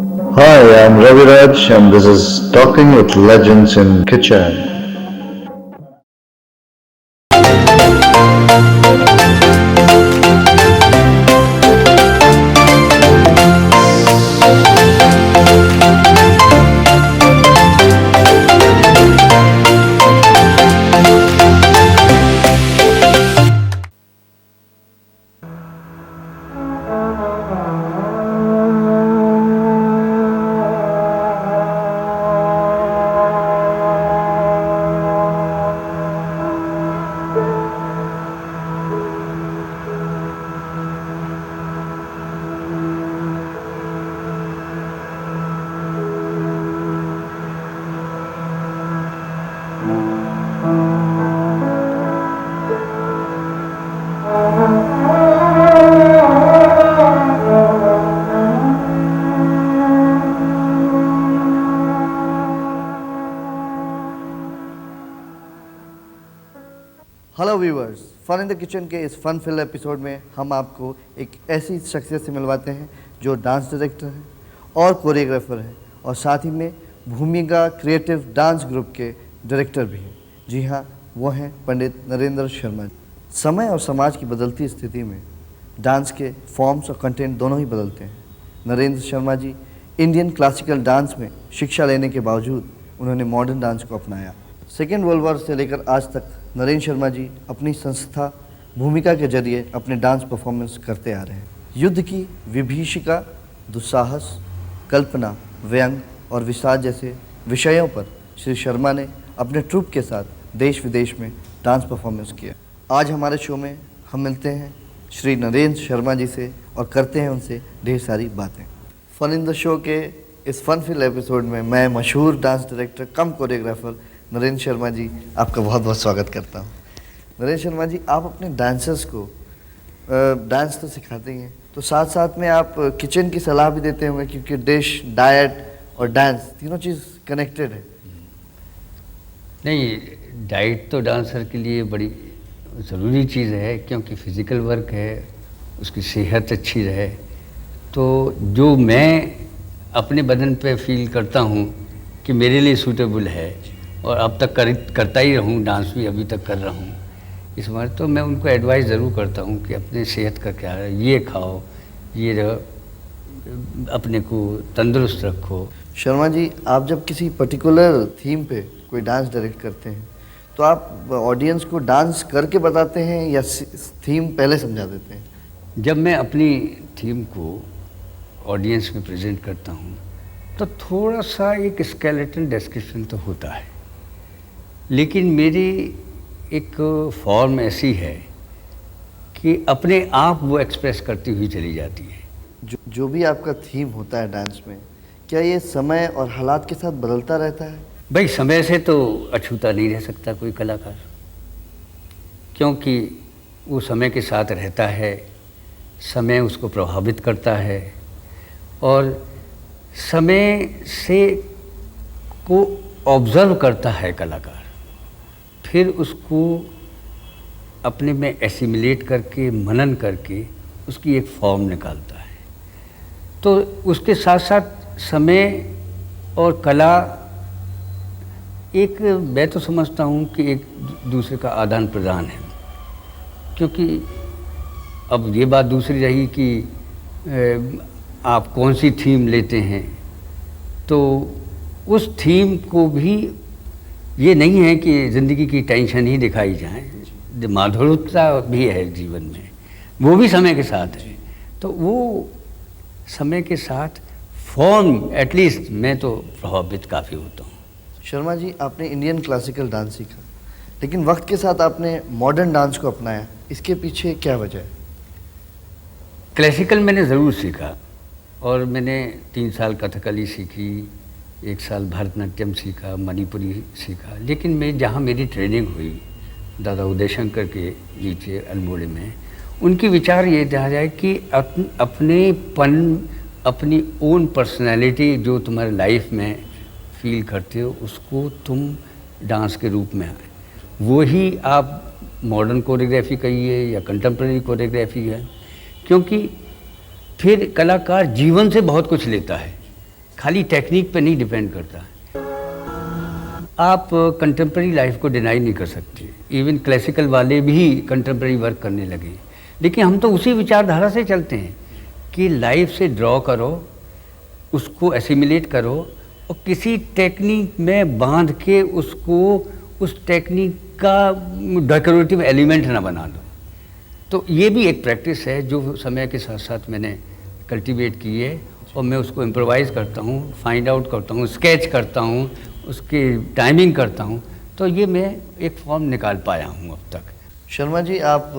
Hi, I'm Ravi Raj, and this is Talking with Legends in Kitchen. Hello viewers, fun in the kitchen के इस fun fill episode में हम आपको एक ऐसी शख्सियत से मिलवाते हैं जो डांस डायरेक्टर हैं और कोरियोग्राफर हैं और साथ ही में भूमिका क्रिएटिव डांस ग्रुप के डायरेक्टर भी हैं। जी हाँ, वो हैं पंडित नरेंद्र शर्मा जी। समय और समाज की बदलती स्थिति में डांस के फॉर्म्स और कंटेंट दोनों ही बदलते हैं। Narendra Sharma ji Indian classical dance में शिक्षा लेने के बावजूद उन्होंने मॉडर्न डांस को अपनाया। सेकेंड वर्ल्ड वॉर से लेकर आज तक नरेंद्र शर्मा जी अपनी संस्था भूमिका के जरिए अपने डांस परफॉर्मेंस करते आ रहे हैं। युद्ध की विभीषिका, दुस्साहस, कल्पना, व्यंग और विषाद जैसे विषयों पर श्री शर्मा ने अपने ट्रूप के साथ देश विदेश में डांस परफॉर्मेंस किया। आज हमारे शो में हम मिलते हैं श्री नरेंद्र शर्मा जी से और करते हैं उनसे ढेर सारी बातें। फन इन द शो के इस फन फिल एपिसोड में मैं मशहूर डांस डायरेक्टर कम कोरियोग्राफर नरेंद्र शर्मा जी आपका बहुत बहुत स्वागत करता हूँ। नरेंद्र शर्मा जी, आप अपने डांसर्स को डांस तो सिखाते ही हैं, तो साथ साथ में आप किचन की सलाह भी देते होंगे, क्योंकि डिश, डाइट और डांस तीनों चीज़ कनेक्टेड है। नहीं, डाइट तो डांसर के लिए बड़ी ज़रूरी चीज़ है, क्योंकि फिज़िकल वर्क है, उसकी सेहत अच्छी रहे। तो जो मैं अपने बदन पे फील करता हूँ कि मेरे लिए सूटेबल है और अब तक करता ही रहूँ, डांस भी अभी तक कर रहा हूँ इस बार, तो मैं उनको एडवाइस ज़रूर करता हूँ कि अपने सेहत का क्या है, ये खाओ, ये अपने को तंदुरुस्त रखो। शर्मा जी, आप जब किसी पर्टिकुलर थीम पे कोई डांस डायरेक्ट करते हैं तो आप ऑडियंस को डांस करके बताते हैं या थीम पहले समझा देते हैं? जब मैं अपनी थीम को ऑडियंस में प्रेजेंट करता हूँ तो थोड़ा सा एक स्केलेटन डिस्क्रिप्शन तो होता है, लेकिन मेरी एक फॉर्म ऐसी है कि अपने आप वो एक्सप्रेस करती हुई चली जाती है। जो भी आपका थीम होता है डांस में, क्या ये समय और हालात के साथ बदलता रहता है? भाई, समय से तो अछूता नहीं रह सकता कोई कलाकार, क्योंकि वो समय के साथ रहता है, समय उसको प्रभावित करता है और समय से को ऑब्ज़र्व करता है कलाकार, फिर उसको अपने में एसिमिलेट करके, मनन करके उसकी एक फॉर्म निकालता है। तो उसके साथ साथ समय और कला एक, मैं तो समझता हूँ कि एक दूसरे का आदान प्रदान है। क्योंकि अब ये बात दूसरी रही कि आप कौन सी थीम लेते हैं, तो उस थीम को भी ये नहीं है कि ज़िंदगी की टेंशन ही दिखाई जाए, माधुर्यता भी है जीवन में, वो भी समय के साथ है। तो वो समय के साथ फॉर्म, एटलीस्ट मैं तो प्रभावित काफ़ी होता हूँ। शर्मा जी, आपने इंडियन क्लासिकल डांस सीखा, लेकिन वक्त के साथ आपने मॉडर्न डांस को अपनाया, इसके पीछे क्या वजह है? क्लासिकल मैंने ज़रूर सीखा और मैंने 3 साल कथकली सीखी, 1 साल भरतनाट्यम सीखा, मणिपुरी सीखा। लेकिन मैं जहाँ मेरी ट्रेनिंग हुई दादा उदय शंकर के नीचे अल्मोड़े में, उनकी विचार ये रहा जाए कि अपनेपन, अपनी ओन पर्सनैलिटी जो तुम्हारे लाइफ में फील करते हो, उसको तुम डांस के रूप में आए। वो ही आप मॉडर्न कोरियोग्राफी कहिए या कंटेम्प्रेरी कोरियोग्राफी है, क्योंकि फिर कलाकार जीवन से बहुत कुछ लेता है। खाली टेक्निक पे नहीं डिपेंड करता है। आप कंटेम्प्रेरी लाइफ को डिनाई नहीं कर सकते। इवन क्लासिकल वाले भी कंटेम्प्रेरी वर्क करने लगे, लेकिन हम तो उसी विचारधारा से चलते हैं कि लाइफ से ड्रॉ करो, उसको एसिमिलेट करो और किसी टेक्निक में बांध के उसको उस टेक्निक का डेकोरेटिव एलिमेंट ना बना दो। तो ये भी एक प्रैक्टिस है जो समय के साथ साथ मैंने कल्टीवेट की है, और मैं उसको इम्प्रोवाइज़ करता हूँ, फाइंड आउट करता हूँ, स्केच करता हूँ, उसकी टाइमिंग करता हूँ। तो ये मैं एक फॉर्म निकाल पाया हूँ अब तक। शर्मा जी, आप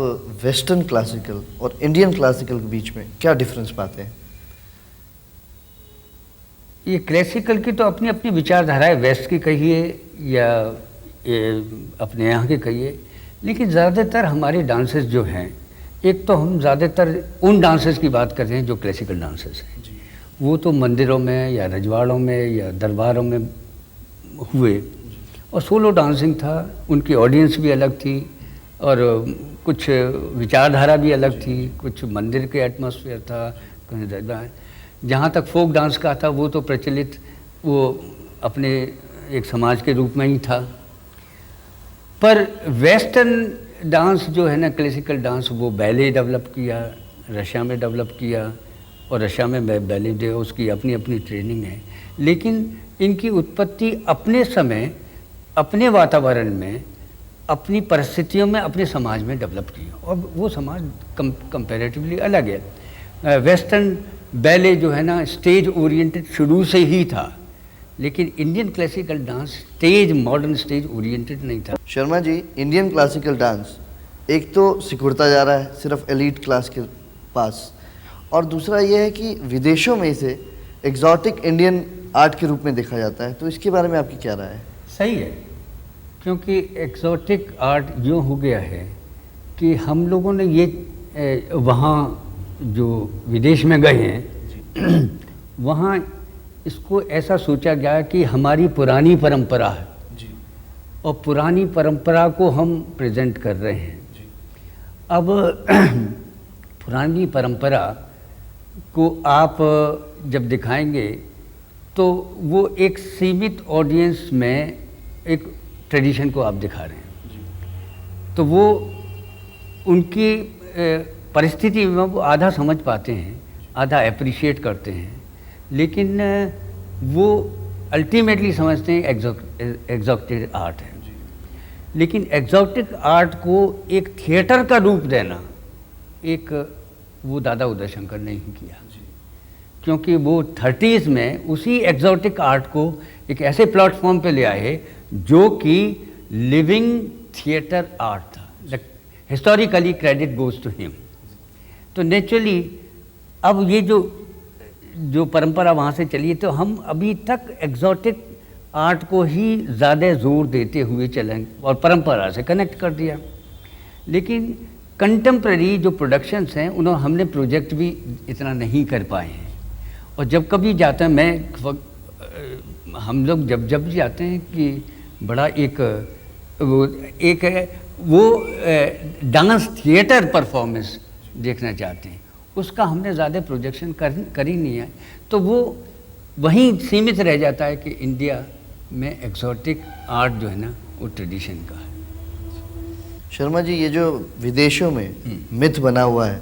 वेस्टर्न क्लासिकल और इंडियन क्लासिकल के बीच में क्या डिफरेंस पाते हैं? ये क्लासिकल की तो अपनी अपनी विचारधारा है, वेस्ट की कहिए या अपने यहाँ के कहिए, लेकिन ज़्यादातर हमारे डांसेस जो हैं, एक तो हम ज़्यादातर उन डांसेस की बात कर रहे हैं जो क्लासिकल डांसेस हैं। वो तो मंदिरों में या रजवाड़ों में या दरबारों में हुए, और सोलो डांसिंग था, उनकी ऑडियंस भी अलग थी और कुछ विचारधारा भी अलग थी, कुछ मंदिर के एटमॉस्फेयर था, कहीं दरबार। जहाँ तक फोक डांस का था वो तो प्रचलित, वो अपने एक समाज के रूप में ही था। पर वेस्टर्न डांस जो है ना, क्लासिकल डांस, वो बैले डेवलप किया, रशिया में डेवलप किया, और रशिया में बैले जो उसकी अपनी अपनी ट्रेनिंग है। लेकिन इनकी उत्पत्ति अपने समय, अपने वातावरण में, अपनी परिस्थितियों में, अपने समाज में डेवलप की, और वो समाज कंपैरेटिवली अलग है। वेस्टर्न बैले जो है ना, स्टेज ओरिएंटेड शुरू से ही था, लेकिन Indian classical dance stage, modern stage oriented नहीं था। Sharma ji, Indian classical dance एक तो सिकुड़ता जा रहा है सिर्फ एलीट क्लास के पास, और दूसरा ये है कि विदेशों में इसे एग्जॉटिक इंडियन आर्ट के रूप में देखा जाता है। तो इसके बारे में आपकी क्या राय है? सही है, क्योंकि एग्जॉटिक आर्ट यूँ हो गया है कि हम लोगों ने ये वहाँ जो विदेश में गए हैं वहाँ इसको ऐसा सोचा गया कि हमारी पुरानी परंपरा है जी, और पुरानी परंपरा को हम प्रेजेंट कर रहे हैं जी। अब पुरानी परंपरा को आप जब दिखाएंगे तो वो एक सीमित ऑडियंस में एक ट्रेडिशन को आप दिखा रहे हैं जी। तो वो उनकी परिस्थिति में वो आधा समझ पाते हैं, आधा अप्रिशिएट करते हैं, लेकिन वो अल्टीमेटली समझते हैं एग्जॉटिक आर्ट है। लेकिन एग्जॉटिक आर्ट को एक थिएटर का रूप देना, एक वो दादा उदय शंकर ने ही किया, क्योंकि वो 30s में उसी एग्जॉटिक आर्ट को एक ऐसे प्लेटफॉर्म पे ले आए जो कि लिविंग थिएटर आर्ट था। Historically credit goes to him. तो नेचुरली अब ये जो परंपरा वहाँ से चली है, तो हम अभी तक एग्जॉटिक आर्ट को ही ज़्यादा जोर देते हुए चलें और परंपरा से कनेक्ट कर दिया। लेकिन कंटेम्प्रेरी जो प्रोडक्शंस हैं उन्होंने हमने प्रोजेक्ट भी इतना नहीं कर पाए हैं। और जब कभी जाते हैं, हम लोग जब जाते हैं कि बड़ा वो डांस थिएटर परफॉर्मेंस देखना चाहते हैं, उसका हमने ज़्यादा प्रोजेक्शन कर ही नहीं है, तो वो वहीं सीमित रह जाता है कि इंडिया में एक्सोटिक आर्ट जो है ना वो ट्रेडिशन का है। शर्मा जी, ये जो विदेशों में मिथ बना हुआ है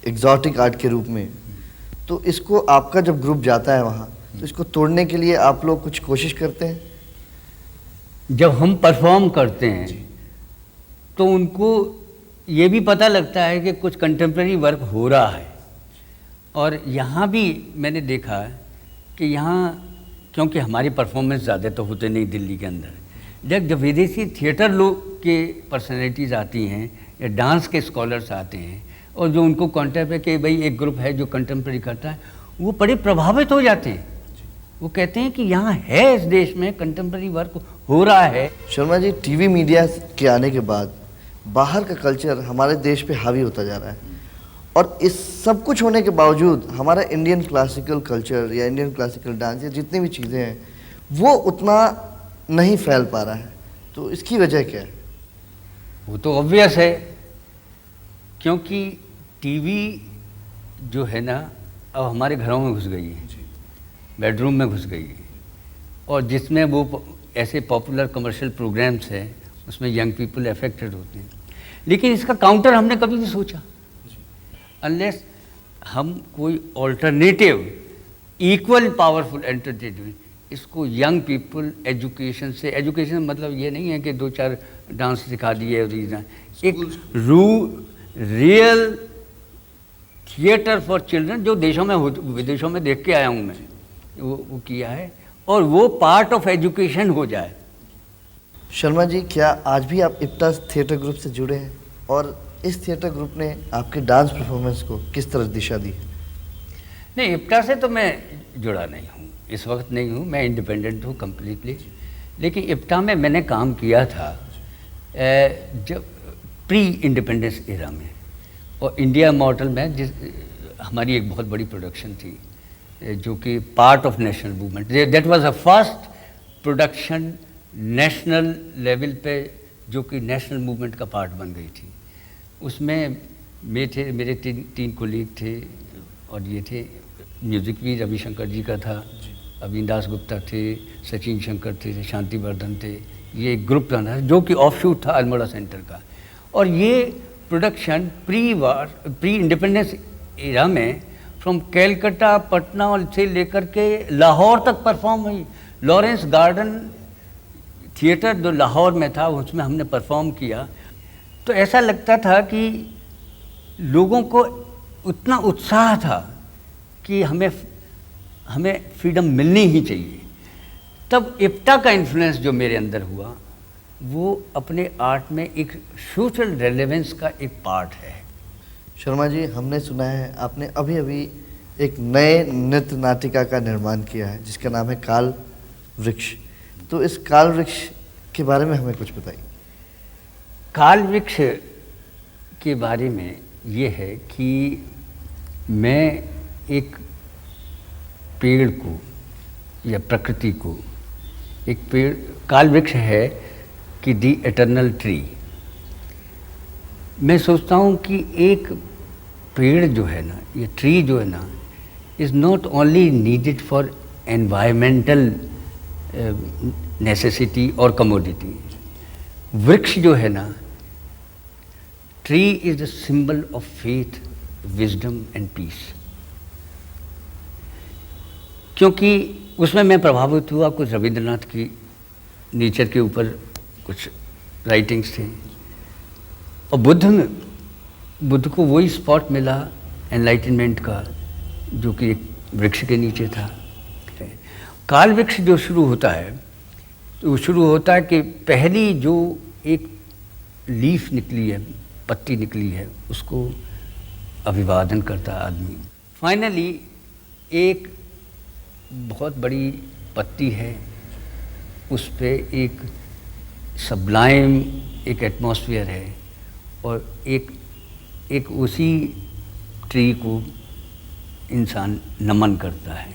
एग्जॉटिक आर्ट के रूप में, तो इसको आपका जब ग्रुप जाता है वहाँ, तो इसको तोड़ने के लिए आप लोग कुछ कोशिश करते हैं? जब हम परफॉर्म करते हैं तो उनको ये भी पता लगता है कि कुछ कंटेम्प्रेरी वर्क हो रहा है। और यहाँ भी मैंने देखा कि यहाँ, क्योंकि हमारी परफॉर्मेंस ज़्यादा तो होते नहीं दिल्ली के अंदर, जब विदेशी थिएटर लोग के पर्सनैलिटीज़ आती हैं या डांस के स्कॉलर्स आते हैं और जो उनको कॉन्टेक्ट है कि भाई एक ग्रुप है जो कंटेम्प्रेरी करता है, वो बड़े प्रभावित हो जाते हैं। वो कहते हैं कि यहाँ है, इस देश में कंटेम्प्रेरी वर्क हो रहा है। शर्मा जी, टीवी मीडिया के आने के बाद बाहर का कल्चर हमारे देश पे हावी होता जा रहा है, और इस सब कुछ होने के बावजूद हमारा इंडियन क्लासिकल कल्चर या इंडियन क्लासिकल डांस या जितनी भी चीज़ें हैं वो उतना नहीं फैल पा रहा है। तो इसकी वजह क्या है? वो तो ऑब्वियस है, क्योंकि टीवी जो है ना अब हमारे घरों में घुस गई है। बेडरूम में घुस गई और जिसमें वो ऐसे पॉपुलर कमर्शियल प्रोग्राम्स हैं उसमें यंग पीपल अफेक्टेड होते हैं। लेकिन इसका काउंटर हमने कभी नहीं सोचा, अनलेस हम कोई ऑल्टरनेटिव इक्वल पावरफुल एंटरटेनमेंट इसको यंग पीपल एजुकेशन से, एजुकेशन मतलब ये नहीं है कि 2-4 डांस सिखा दिए और एक रियल थिएटर फॉर चिल्ड्रन जो देशों में विदेशों में देख के आया हूँ मैं, वो किया है और वो पार्ट ऑफ एजुकेशन हो जाए। शर्मा जी, क्या आज भी आप इप्टा थिएटर ग्रुप से जुड़े हैं और इस थिएटर ग्रुप ने आपके डांस परफॉर्मेंस को किस तरह दिशा दी? नहीं, इप्टा से तो मैं जुड़ा नहीं हूँ, इस वक्त नहीं हूँ, मैं इंडिपेंडेंट हूँ कम्प्लीटली। लेकिन इप्टा में मैंने काम किया था जब प्री इंडिपेंडेंस एरा में, और इंडिया मॉडल में हमारी एक बहुत बड़ी प्रोडक्शन थी जो कि part of national movement, that was a first production national level पे जो कि नेशनल मूवमेंट का पार्ट बन गई थी। उसमें मेरे तीन कोलीग थे और ये थे, म्यूज़िक भी रविशंकर जी का था, अविन दास गुप्ता थे, सचिन शंकर थे, शांति वर्धन थे। ये एक ग्रुप था जो कि ऑफशूट था अल्मोड़ा सेंटर का। और ये प्रोडक्शन प्री इंडिपेंडेंस एरा में फ्रॉम कैलकाटा, पटना से लेकर के लाहौर तक परफॉर्म हुई। लॉरेंस गार्डन थिएटर जो लाहौर में था उसमें हमने परफॉर्म किया। तो ऐसा लगता था कि लोगों को उतना उत्साह था कि हमें फ्रीडम मिलनी ही चाहिए। तब इप्टा का इन्फ्लुएंस जो मेरे अंदर हुआ वो अपने आर्ट में एक सोशल रेलेवेंस का एक पार्ट है। शर्मा जी, हमने सुना है आपने अभी अभी एक नए नृत्य नाटिका का निर्माण किया है जिसका नाम है काल वृक्ष। तो इस काल वृक्ष के बारे में हमें कुछ बताइए। काल वृक्ष के बारे में ये है कि मैं एक पेड़ को या प्रकृति को, एक पेड़ काल वृक्ष है कि दी एटर्नल ट्री। मैं सोचता हूँ कि एक पेड़ जो है ना, ये ट्री जो है ना, is not only needed for environmental necessity और कमोडिटी। वृक्ष जो है ना, tree is the symbol of faith, wisdom and peace. क्योंकि उसमें मैं प्रभावित हुआ, कुछ रविंद्रनाथ की नेचर के ऊपर कुछ राइटिंग्स थे, और बुद्ध को वही स्पॉट मिला एनलाइटनमेंट का जो कि एक वृक्ष के नीचे था। काल वृक्ष जो शुरू होता है तो वो शुरू होता है कि पहली जो एक लीफ निकली है, पत्ती निकली है, उसको अभिवादन करता आदमी। फाइनली एक बहुत बड़ी पत्ती है, उस पे एक सबलाइम एक एटमॉस्फेयर है, और एक उसी ट्री को इंसान नमन करता है।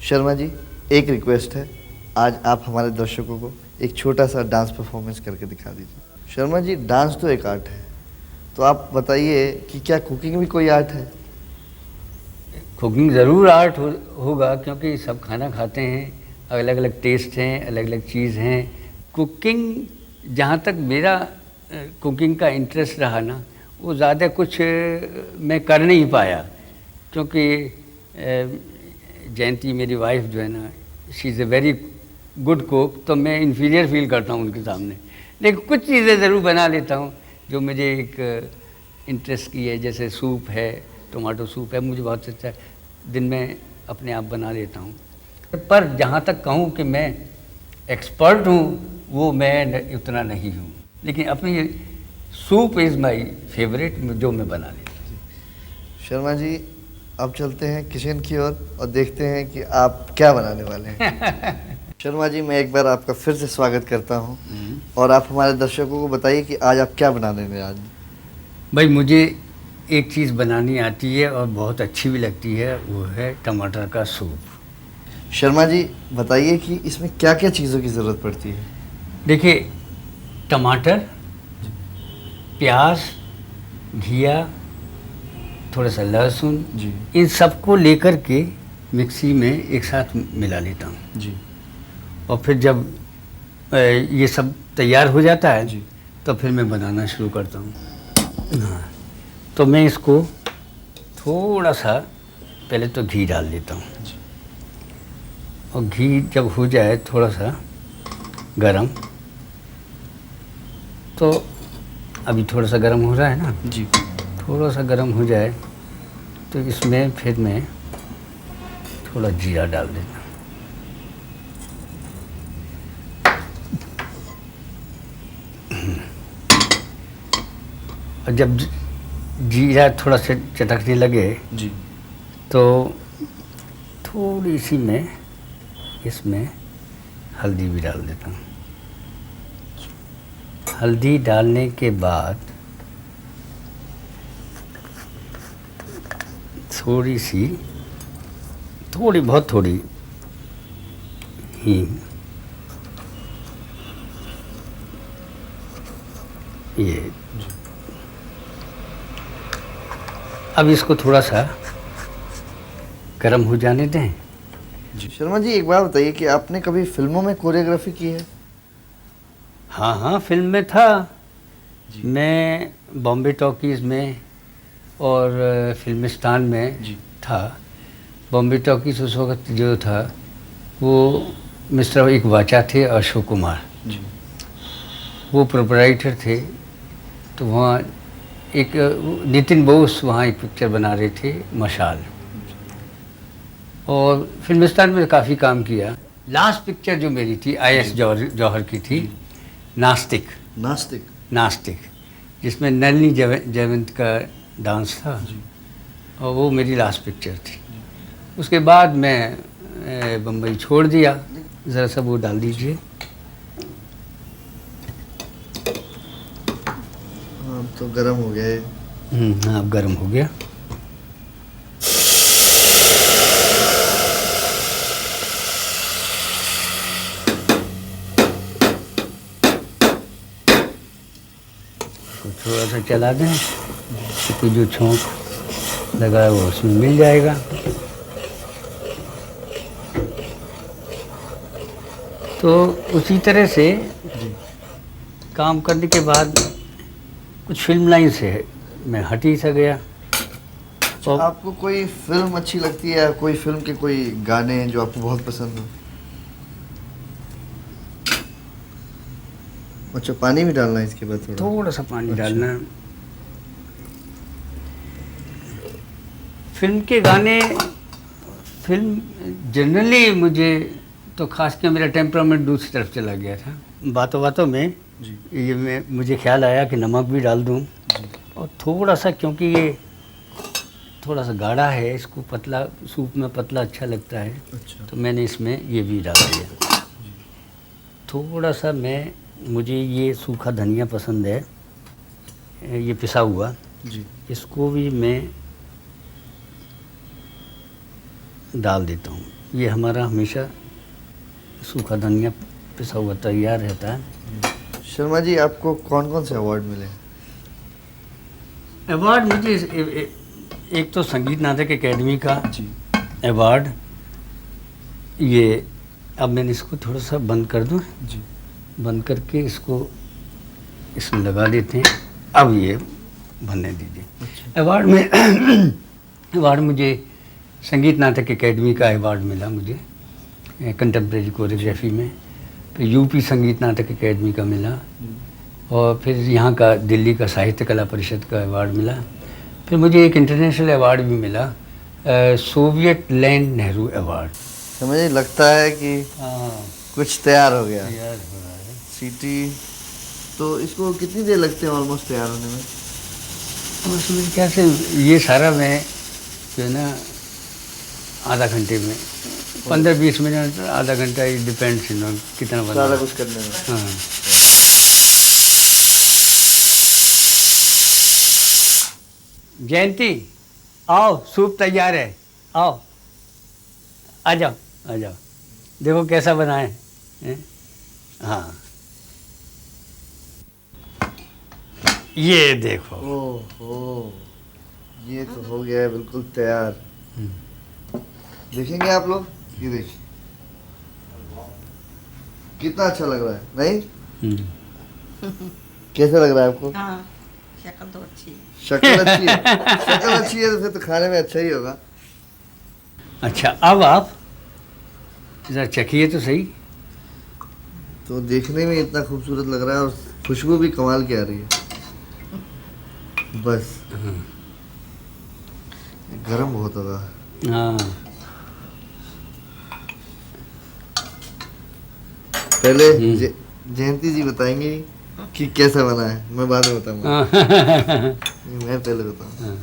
शर्मा जी, एक रिक्वेस्ट है, आज आप हमारे दर्शकों को एक छोटा सा डांस परफॉर्मेंस करके दिखा दीजिए। शर्मा जी, डांस तो एक आर्ट है, तो आप बताइए कि क्या कुकिंग भी कोई आर्ट है? कुकिंग ज़रूर आर्ट होगा, क्योंकि सब खाना खाते हैं, अलग अलग टेस्ट हैं, अलग अलग चीज़ हैं। कुकिंग, जहाँ तक मेरा कुकिंग का इंटरेस्ट रहा ना, वो ज़्यादा कुछ मैं कर नहीं पाया, क्योंकि जयंती मेरी वाइफ जो है ना, she is a very good cook, तो मैं इन्फीरियर फील करता हूँ उनके सामने। लेकिन कुछ चीज़ें ज़रूर बना लेता हूँ जो मुझे एक इंटरेस्ट की है, जैसे सूप है, टमाटो सूप है, मुझे बहुत अच्छा दिन में अपने आप बना लेता हूँ। पर जहाँ तक कहूँ कि मैं एक्सपर्ट हूँ, वो मैं उतना नहीं हूँ, लेकिन अपनी सूप इज़ माई फेवरेट जो मैं बना लेता हूँ। शर्मा जी, अब चलते हैं किचन की ओर और देखते हैं कि आप क्या बनाने वाले हैं। शर्मा जी, मैं एक बार आपका फिर से स्वागत करता हूं, और आप हमारे दर्शकों को बताइए कि आज आप क्या बनाने में आज। भाई, मुझे एक चीज़ बनानी आती है और बहुत अच्छी भी लगती है, वो है टमाटर का सूप। शर्मा जी, बताइए कि इसमें क्या क्या चीज़ों की ज़रूरत पड़ती है? देखिए, टमाटर, प्याज, घिया, थोड़ा सा लहसुन, जी। इन सबको लेकर के मिक्सी में एक साथ मिला लेता हूँ जी और फिर जब ये सब तैयार हो जाता है जी। तो फिर मैं बनाना शुरू करता हूँ। हाँ, तो मैं इसको थोड़ा सा पहले तो घी डाल देता हूँ जी। और घी जब हो जाए थोड़ा सा गरम, तो अभी थोड़ा सा गरम हो रहा है ना, जी थोड़ा सा गरम हो जाए तो इसमें फिर मैं थोड़ा जीरा डाल देता हूँ। और जब जीरा थोड़ा सा चटकने लगे जी तो थोड़ी सी मैं इसमें हल्दी भी डाल देता हूँ। हल्दी डालने के बाद थोड़ी सी, थोड़ी बहुत थोड़ी हींग, ये अब इसको थोड़ा सा गर्म हो जाने दें। जी। शर्मा जी एक बात बताइए कि आपने कभी फिल्मों में कोरियोग्राफी की है? हाँ हाँ, फिल्म में था। जी। मैं बॉम्बे टॉकीज़ में और फिल्मिस्तान में जी। था। बॉम्बे टॉकीज़ उस वक्त जो था वो मिस्टर एक वाचा थे, अशोक कुमार, जी वो प्रोपराइटर थे। तो वहाँ एक नितिन बोस वहाँ एक पिक्चर बना रहे थे, मशाल, और फिल्मिस्तान में काफ़ी काम किया। लास्ट पिक्चर जो मेरी थी IS जौहर की थी, नास्तिक, नास्तिक। नास्तिक, जिसमें नलिनी जयवंत का डांस था, जी। और वो मेरी लास्ट पिक्चर थी। उसके बाद मैं बम्बई छोड़ दिया। ज़रा सा वो डाल दीजिए। हाँ तो गर्म हो गया ये। हाँ, अब गर्म हो गया। तो थोड़ा सा चला दें, क्योंकि जो छोंक लगा है वो उसमें मिल जाएगा। तो उसी तरह से काम करने के बाद कुछ फिल्म लाइन से मैं हट ही सा गया। तो आपको कोई फिल्म अच्छी लगती है या कोई फिल्म के कोई गाने जो आपको बहुत पसंद हो? अच्छा, पानी भी डालना है इसके बाद थोड़ा? थोड़ा सा पानी अच्छा। डालना। फिल्म के गाने, फिल्म जनरली मुझे तो खास कर मेरा टेम्परामेंट दूसरी तरफ चला गया था। बातों बातों में जी ये मुझे ख्याल आया कि नमक भी डाल दूं, जी और थोड़ा सा, क्योंकि ये थोड़ा सा गाढ़ा है, इसको पतला, सूप में पतला अच्छा लगता है, अच्छा तो मैंने इसमें ये भी डाल दिया। थोड़ा सा मुझे ये सूखा धनिया पसंद है, ये पिसा हुआ, जी इसको भी मैं डाल देता हूँ। ये हमारा हमेशा सूखा धनिया पिसा हुआ तैयार रहता है। शर्मा जी आपको कौन कौन से अवार्ड मिले? अवार्ड मुझे एक तो संगीत नाटक अकेडमी का जी अवार्ड, ये अब मैंने इसको थोड़ा सा बंद कर दूँ, जी बंद करके इसको इसमें लगा देते हैं। अब ये बनने दीजिए। अच्छा। अवार्ड में अवार्ड मुझे संगीत नाटक अकेडमी का अवार्ड मिला मुझे कंटेम्प्रेरी कोरियोग्राफी में, फिर यूपी संगीत नाटक अकेडमी का मिला, और फिर यहाँ का दिल्ली का साहित्य कला परिषद का अवार्ड मिला। फिर मुझे एक इंटरनेशनल अवार्ड भी मिला, सोवियत लैंड नेहरू अवार्ड। मुझे लगता है कि कुछ तैयार हो गया। तैयार हो रहा है। सीटी तो इसको कितनी देर लगते हैं ऑलमोस्ट तैयार होने में? उसमें क्या से ये सारा मैं जो है ना आधा घंटे में, 15-20 मिनट, आधा घंटा, ये डिपेंड्स कितना बना। सारा कुछ करने में? हाँ। जयंती आओ, सूप तैयार है, आओ, आ जाओ, आ जाओ, देखो कैसा बना है? हाँ, ये देखो। ओहो, ये तो हो गया है बिल्कुल तैयार। देखेंगे आप लोग, ये देखिए कितना अच्छा लग रहा है, नहीं? कैसा लग रहा है आपको? हाँ, शक्ल तो अच्छी है। शक्ल अच्छी है, शक्ल अच्छी है तो फिर तो खाने में अच्छा ही होगा। अच्छा, अब आप जरा चखिए तो सही। तो देखने में इतना खूबसूरत लग रहा है और खुशबू भी कमाल की आ रही है। बस गरम बहुत होगा। हाँ, पहले जयंती जी बताएंगे कि कैसा बना है, मैं बाद में बताऊंगा। मैं पहले बताऊंगा।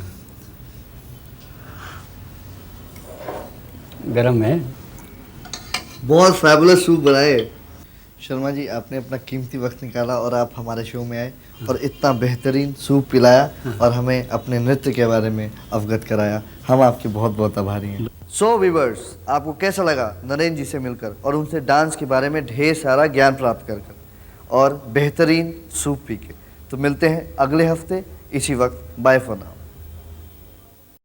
गरम है। बहुत फैबुलस सूप बनाए। शर्मा जी, आपने अपना कीमती वक्त निकाला और आप हमारे शो में आए और इतना बेहतरीन सूप पिलाया और हमें अपने नृत्य के बारे में अवगत कराया। हम आपके बहुत बहुत आभारी हैं। सो व्यूअर्स, आपको कैसा लगा नरेंद्र जी से मिलकर और उनसे डांस के बारे में ढेर सारा ज्ञान प्राप्त कर और बेहतरीन सूप पी के? तो मिलते हैं अगले हफ्ते इसी वक्त। Bye for now.